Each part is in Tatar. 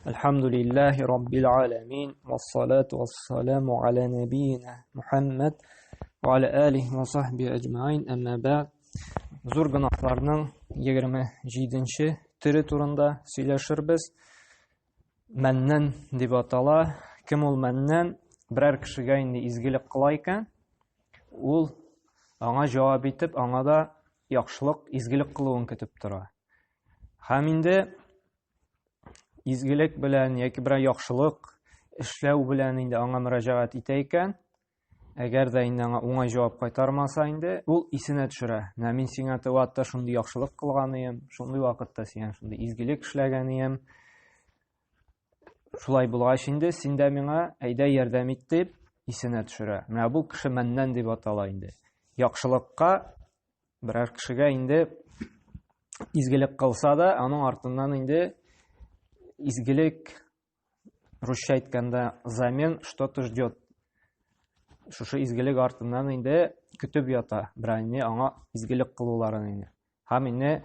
Альхамдулиллахи Раббил Аламин, вассалату вассаламу аля набиина Мухаммад, ва аля алихи ва сахби аджмаин, әмма бәд. Зур гынаһларның 27-нче төре турында сөйләшербез. Мәннән дип атала. Кем ул мәннән? Берәр кешегә инде изгелек кыла икән, ул аңа җавап итеп, аңа да яхшылык, изгелек кылуын көтеп тора. Һәм инде изгелек белән яки берәр яхшылык эшләү белән инде аңа мөрәҗәгать итә икән, әгәр дә инде аңа уңай җавап кайтармаса инде, ул исенә төшерә. Мин сиңа тәвәттә шундый яхшылык кылган идем, шундый вакытта сиңа шундый изгелек эшләгән идем. Шулай булгач инде син дә миңа әйдә ярдәм ит дип исенә төшерә. Менә бу кеше мәннән дип атала инде. Яхшылыкка берәр кешегә инде изгелек кылса да, аның артыннан инде изгелек, русча әйткәндә, замен что-то ждет. Шушы изгелек артыннан инде көтеп ята. Берәйне аңа изгелек кылуларын инде. Һәм инде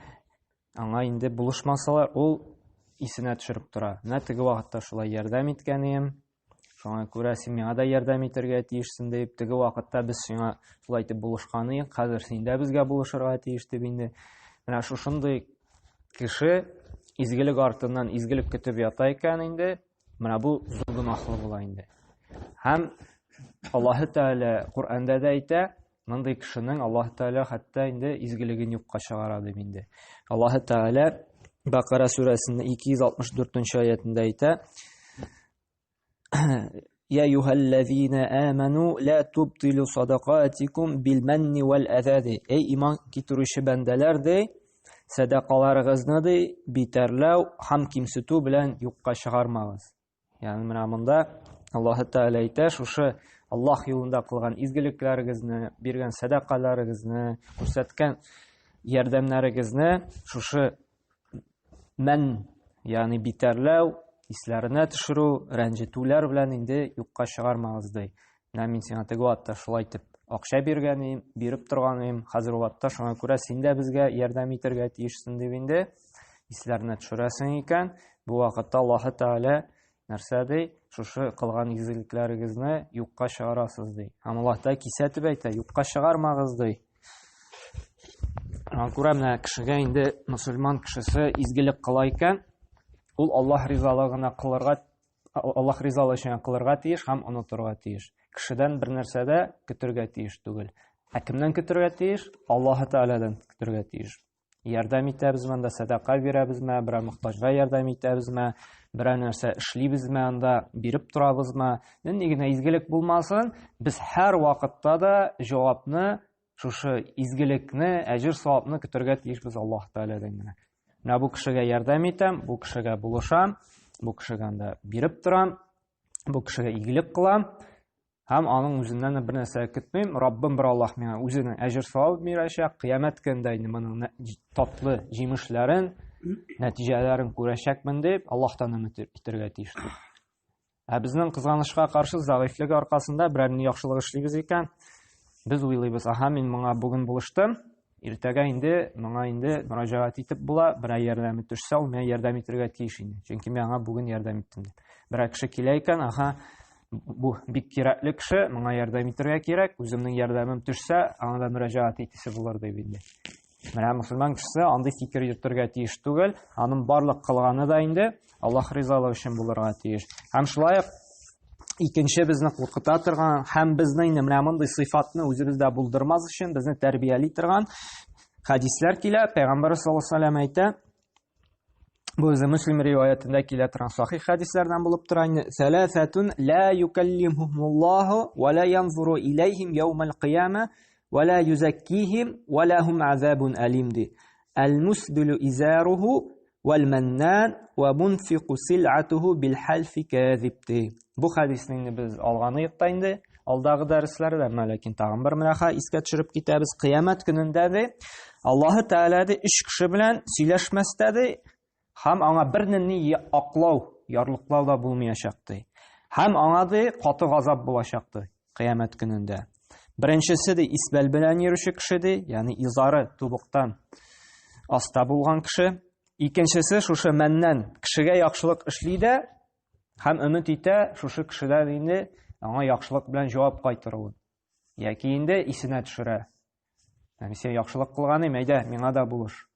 аңа инде булышмасалар, ул исенә төшереп тора. Менә теге вакытта шулай ярдәм иткән идем. Шуңа күрә син миңа да ярдәм итәргә тиешсең дип, теге вакытта без сиңа шулай итеп булышкан идек, хәзер син дә безгә булышырга тиеш дип инде. Менә шушындый кеше изгелек артыннан изгелек көтеп ята икән инде, менә бу зур гынаһлы була инде. Һәм Аллаһ Тәгалә Куръанда да әйтә, мондый кешенең Аллаһ Тәгалә хәтта инде изгелеген юкка чыгара дип инде. Аллаһ Тәгалә Бакара сүрәсендә 264-нче аятында әйтә: "Я аyyuhallazina amanu la tubtilu sadaqatikum bil manni wal adha." Эй иман китерүче бәндәләр ди, садақаларыгызны битәрләү һәм кимсетү белән юкка чыгармагыз. Ягъни менә монда Аллаһ Тәгалә әйтә, шушы Аллаһ юлында кылган изгелекләрегезне, биргән садақаларыгызны, күрсәткән ярдәмнәрегезне шушы мән, ягъни битәрләү, исләренә төшерү, рәнҗетүләр белән инде юкка чыгармагыз ди. Менә мин сиңа теге вакытта шулай итеп акча биргәнем, биреп торганым, хәзер вакытта шуңа күрә син дә безгә ярдәм итәргә тиешсең дип инде исләренә төшерәсең икән. Бу вакытта Аллаһ Тәгалә нәрсә ди? Шушы кылган изгелекләрегезне юкка чыгарасыз ди. Һәм Аллаһ та кисәтеп әйтә, юкка чыгармагыз ди. Шуңа күрә менә кешегә инде мөселман кешесе изгелек кыла икән, ул Аллаһ ризалыгына кылырга, Аллаһ ризалыгы өчен кылырга тиеш һәм онытырга тиеш. Кешедән бер нәрсә дә көтәргә тиеш түгел. Ә кемнән көтәргә тиеш? Аллаһ Тәгаләдән көтәргә тиеш. Ярдәм итәбезме, анда садака бирәбезме, берәр мохтаҗга ярдәм итәбезме, берәр нәрсә эшлибезме, анда биреп торабызмы? Нинди генә изгелек булмасын, без һәр вакытта да җавапны, шушы изгелекне, әҗр-савапны көтәргә тиешбез Аллаһ Тәгаләдән генә. Менә бу кешегә ярдәм итәм, бу кешегә булышам, бу кешегә анда биреп торам, бу кешегә игелек кылам, һәм аның үзеннән бер нәрсә көтмим. Раббым бер Аллаһ миңа үзенең әҗр-савап бирәчәк, кыямәт көндә инде моның татлы җимешләрен, нәтиҗәләрен күрәчәкмен дип Аллаһтан өмет итәргә тиеш. Ә безнең кызганычка каршы зәгыйфлек аркасында берәр яхшылык эшлибез икән, без уйлыйбыз: "Аха, мин моңа бүген булыштым, иртәгә инде моңа инде мөрәҗәгать итеп була, берәр ярдәм итүчсә, ул миңа ярдәм итәргә тиеш инде. Чөнки мин аңа бүген ярдәм иттем" дип. Берәр кеше килә икән: "Аха, бу бик кирәкле кеше, моңа ярдәм итәргә кирәк, үземнең ярдәмем төшсә, аңа да мөрәҗәгать итәсе булыр" дип инде. Менә мөселман кешесе андый фикер йөртергә тиеш түгел, аның барлык кылганы да инде Аллаһ ризалыгы өчен булырга тиеш. Һәм шулай ук икенче безне куркыта торган һәм безне инде менә мондый сыйфатны үзебездә булдырмас өчен безне тәрбияли торган хадисләр килә. Пәйгамбәр саллаллаһу алейһи ва сәллям әйтә, бу үзе Муслим риваятында килә торган сахих хадисләрдән булып тора инде: "Саласатун ла юкаллимухумуллаху ва ла янзуру илейһим яумал қияма ва ла юзаккихим ва лахум азабун алим" ди. "Ал-мусбилу изаруху вал маннан ва мунфиқу сил'атуху бил халфи казиб" ди. Бу хадисны без алганы йокта инде алдагы дәресләрдә, ләкин тагын бер мәрәхә искә төшереп китәбез. Кыямәт көнендә ди Аллаһ Тәгалә ди өч кеше белән сөйләшмәстә ди, һәм аңа бернинди аклау, ярлыклау да булмаячак ди. Һәм аңа ди каты газап булачак ди кыямәт көнендә. Беренчесе ди исбәл белән йөрүче кеше ди, ягъни изары тубыктан аста булган кеше. Икенчесе шушы мәннән кешегә яхшылык эшли дә һәм өмет итә шушы кешедән инде аңа яхшылык белән җавап кайтаруын. Яки инде исенә төшерә. Сен яхшылык кылганым, әйдә, миңа да булыш.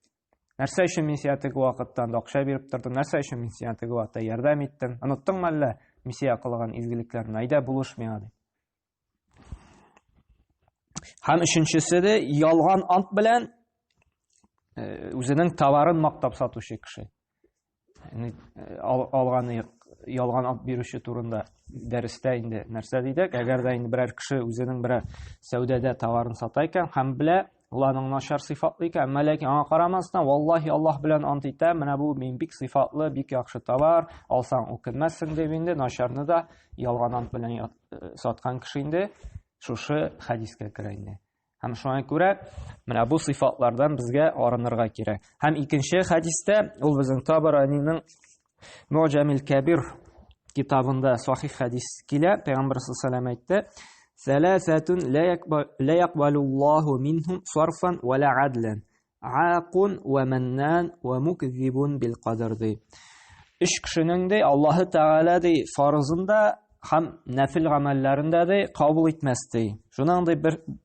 Нәрсә өчен мин сиңа теге вакыттан акча биреп тордым? Нәрсә өчен мин сиңа теге вакытта ярдәм иттем? Оныттыңмы әллә мин сиңа кылган изгелекләрне? Әйдә, булыш миңа дип. Һәм өченчесе дә ялган ант белән үзенең товарын мактап сатучы кеше. Алганы ялган ант бирүче турында дәрестә инде нәрсә дидек? Әгәр дә инде берәр кеше үзенең берәр сәүдәдә товарын сата икән һәм белә, ул аның начар сыйфатлы икән, ләкин аңа карамастан, валлаһи Аллаһ белән ант итәм, менә бу мин бик сыйфатлы, бик яхшы товар, алсаң үкенмәссең дип инде начарны да ялган ант белән саткан кеше инде шушы хәдискә керә инде. Һәм шуңа күрә менә бу сыйфатлардан безгә арынырга кирәк. Һәм икенче хәдистә ул безнең Табараниның Муъҗамил Кабир китабында сахих хәдис килә. Пәйгамбәр саллаллаһу алейһи әйтте: "Саласатун ла якбалуллаху минхум сарфан ва ла адлан, аакун ва маннан ва мукзибун бил кадар." Өч кешенең дә Аллаһы Тәгалә ди фарызында һәм нәфил гамәлләрендә дә кабул итмәс ди. Шуның да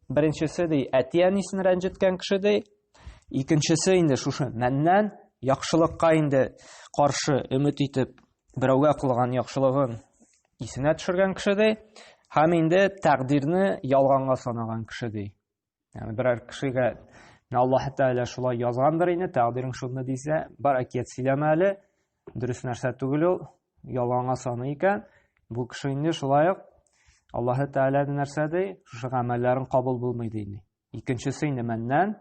беренчесе ди әтиянисен рәнҗеткән кеше ди. Икенчесе инде шушы мәннән яхшылыкка инде каршы өмет итеп берәүгә кылган яхшылыгын исенә төшергән кеше ди. Һәм инде тәкъдирне ялганга санаган кеше ди. Ягъни берәр кешегә Аллаһ Тәгалә шулай язгандыр инде, тәкъдирен шуны дисә, бар әкият сөйләмә әле, дөрес нәрсә түгел ул, ялганга саный икән. Бу кеше инде шулай ук Аллаһ Тәгалә нәрсә ди, шушы гамәлләрен кабул булмый ди. Икенчесе инде мәннән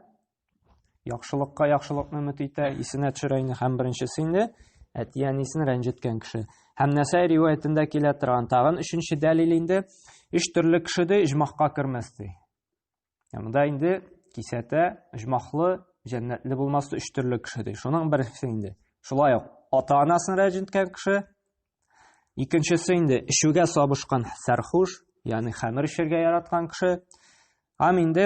яхшылыкка яхшылыкны өмет итә, исенә төшерә инде. Һәм беренчесе инде әтиянисен рәнҗеткән кеше. Һәм Нәсаи риваятендә килә торган тагын өченче дәлил инде өч төрле кеше дә иҗмахка кермәс ди. Монда инде кисәтә иҗмахлы, җәннәтле булмаслы өч төрле кеше ди. Шуның берсе инде шулай ук ата-анасын рәнҗеткән кеше. Икенчесе инде ишүгә сабышкан сәрхуш, ягъни хәмер эчәргә яраткан кеше. Һәм инде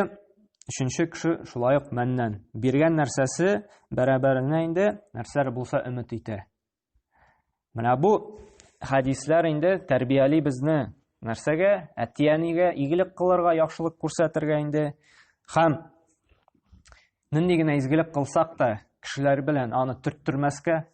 өченче кеше шулай ук мәннән биргән нәрсәсе бәрабәренә инде нәрсәләр булса өмет итә. Менә бу хәдисләр инде тәрбияли безне нәрсәгә? Әтиянигә игелек кылырга, яхшылык күрсәтергә инде. Һәм нинди генә изгелек кылсак та кешеләр белән аны төрттөрмәскә,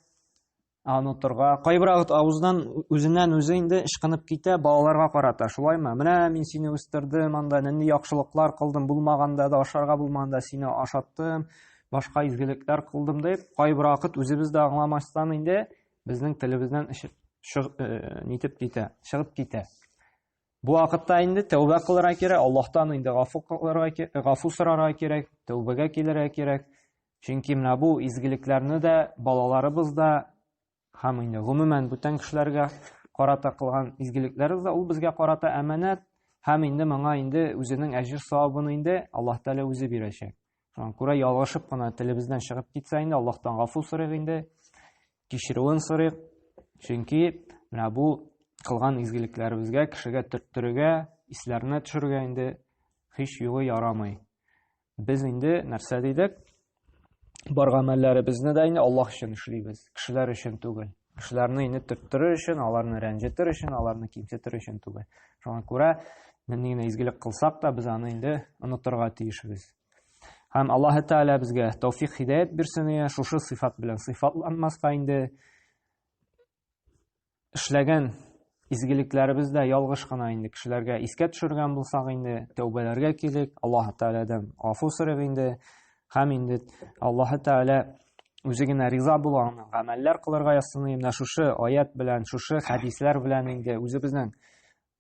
аны торга, кайбырагы авыздан үзеннән үзе инде ышкынып китә, балаларга карата. Шулаймы? Менә мин сине үстердем, анда нинди яхшылыклар кылдым, булмаганда да ашарга булмаганда сине ашаттым, башка изгелекләр кылдым дип, кайбырагы үзебез дә аңламастан инде безнең телебездән нитеп китә, чыгып китә. Бу вакытта инде тәүбә кылырга кирәк, Аллаһтан инде гафу сорарга кирәк, тәүбәгә килергә кирәк. Чөнки менә бу изгелекләрне дә балаларыбыз да һәм инде гомумән бүтән кешеләргә карата кылган изгелекләребез дә ул безгә карата әманәт һәм инде моңа инде үзенең әҗер савабын инде Аллаһ Тәгалә үзе бирәчәк. Шуңа күрә ялгышып кына телебездән чыгып китсә инде Аллаһтан гафу сорыйк инде, кичерүен сорыйк. Чөнки менә бу кылган изгелекләребезгә, кешегә төрттөрергә, исләренә төшерергә инде һич югы ярамый. Без инде нәрсә дидек? Бар гамәлләребезне дә инде Аллаһ өчен эшлибез, кешеләр өчен түгел. Кешеләрне инде төрттөрер өчен, аларны рәнҗетер өчен, аларны кимсетер өчен түгел. Шуңа күрә нинди генә изгелек кылсак та без аны инде онытырга тиешбез. Һәм Аллаһ Тәгалә безгә тәүфик һидаят бирсен, шушы сыйфат белән сыйфатланмаска инде эшләгән изгелекләребез дә ялгыш кына инде кешеләргә искә төшергән булсак инде тәүбәләргә килик, Аллаһ Тәгаләдән гафу сорыйк инде. Һәм инде Аллаһ Тәгалә үзе генә риза булган гамәлләр кылырга язсын. Менә шушы аят белән, шушы хәдисләр белән инде үзебезнең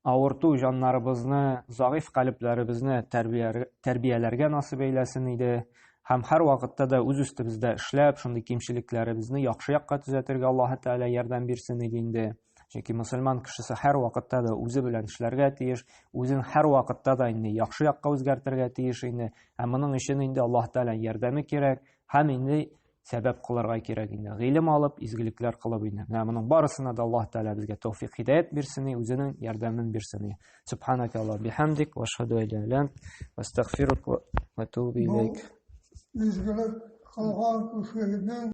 авырту җаннарыбызны, заиф калпләребезне тәрбияләргә насыйп әйләсен иде. Һәм һәр вакытта да үз үстебездә эшләп, шундый кимчелекләребезне яхшы якка төзәтергә Аллаһ Тәгалә ярдәм бирсен иде инде. Чөнки мөселман кешесе һәр вакытта да үзе белән эшләргә тиеш, үзен һәр вакытта да инде яхшы якка үзгәртергә тиеш инде. Һәм моның өчен инде Аллаһ Тәгалә ярдәме кирәк, һәм инде сәбәп кылырга кирәк инде. Гыйлем алып, изгелекләр кылып инде. Менә моның барысына да Аллаһ Тәгалә безгә тәүфик һидаят бирсен, үзенең ярдәмен бирсен. Субханака Аллаһ бихамдик ва ашһаду ан ла илаха илля ант ва астагфирука ва атубу илейк. Изгелек кылган кешенең